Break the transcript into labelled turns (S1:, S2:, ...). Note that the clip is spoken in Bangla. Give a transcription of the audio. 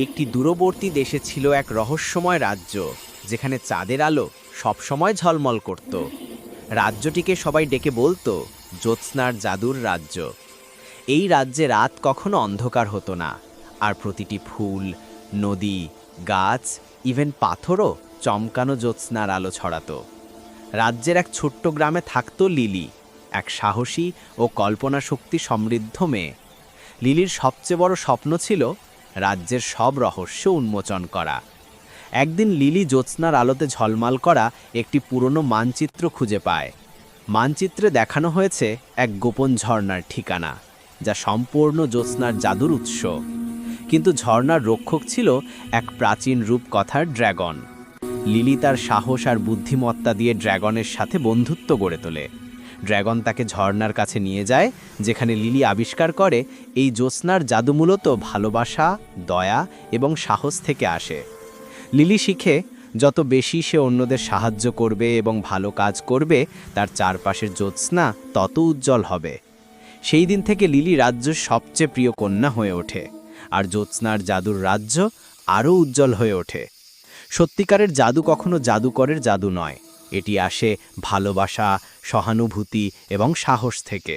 S1: একটি দূরবর্তী দেশে ছিল এক রহস্যময় রাজ্য, যেখানে চাঁদের আলো সবসময় ঝলমল করত। রাজ্যটিকে সবাই ডেকে বলতো জ্যোৎস্নার জাদুর রাজ্য। এই রাজ্যে রাত কখনো অন্ধকার হতো না, আর প্রতিটি ফুল, নদী, গাছ, ইভেন পাথরও চমকানো জ্যোৎস্নার আলো ছড়াতো। রাজ্যের এক ছোট্ট গ্রামে থাকত লিলি, এক সাহসী ও কল্পনা শক্তি সমৃদ্ধ মেয়ে। লিলির সবচেয়ে বড় স্বপ্ন ছিল রাজ্যের সব রহস্য উন্মোচন করা। একদিন লিলি জ্যোৎস্নার আলোতে ঝলমাল করা একটি পুরনো মানচিত্র খুঁজে পায়। মানচিত্রে দেখানো হয়েছে এক গোপন ঝর্ণার ঠিকানা, যা সম্পূর্ণ জ্যোৎস্নার জাদুর উৎস। কিন্তু ঝর্ণার রক্ষক ছিল এক প্রাচীন রূপকথার ড্র্যাগন। লিলি তার সাহস আর বুদ্ধিমত্তা দিয়ে ড্র্যাগনের সাথে বন্ধুত্ব গড়ে তোলে। ড্র্যাগন তাকে ঝর্ণার কাছে নিয়ে যায়, যেখানে লিলি আবিষ্কার করে এই জ্যোৎস্নার জাদু মূলত ভালোবাসা, দয়া এবং সাহস থেকে আসে। লিলি শিখে যত বেশি সে অন্যদের সাহায্য করবে এবং ভালো কাজ করবে, তার চারপাশের জ্যোৎস্না তত উজ্জ্বল হবে। সেই দিন থেকে লিলি রাজ্যের সবচেয়ে প্রিয় কন্যা হয়ে ওঠে, আর জ্যোৎস্নার জাদুর রাজ্য আরও উজ্জ্বল হয়ে ওঠে। সত্যিকারের জাদু কখনো জাদুকরের জাদু নয়, এটি আসে ভালোবাসা, সহানুভূতি এবং সাহস থেকে।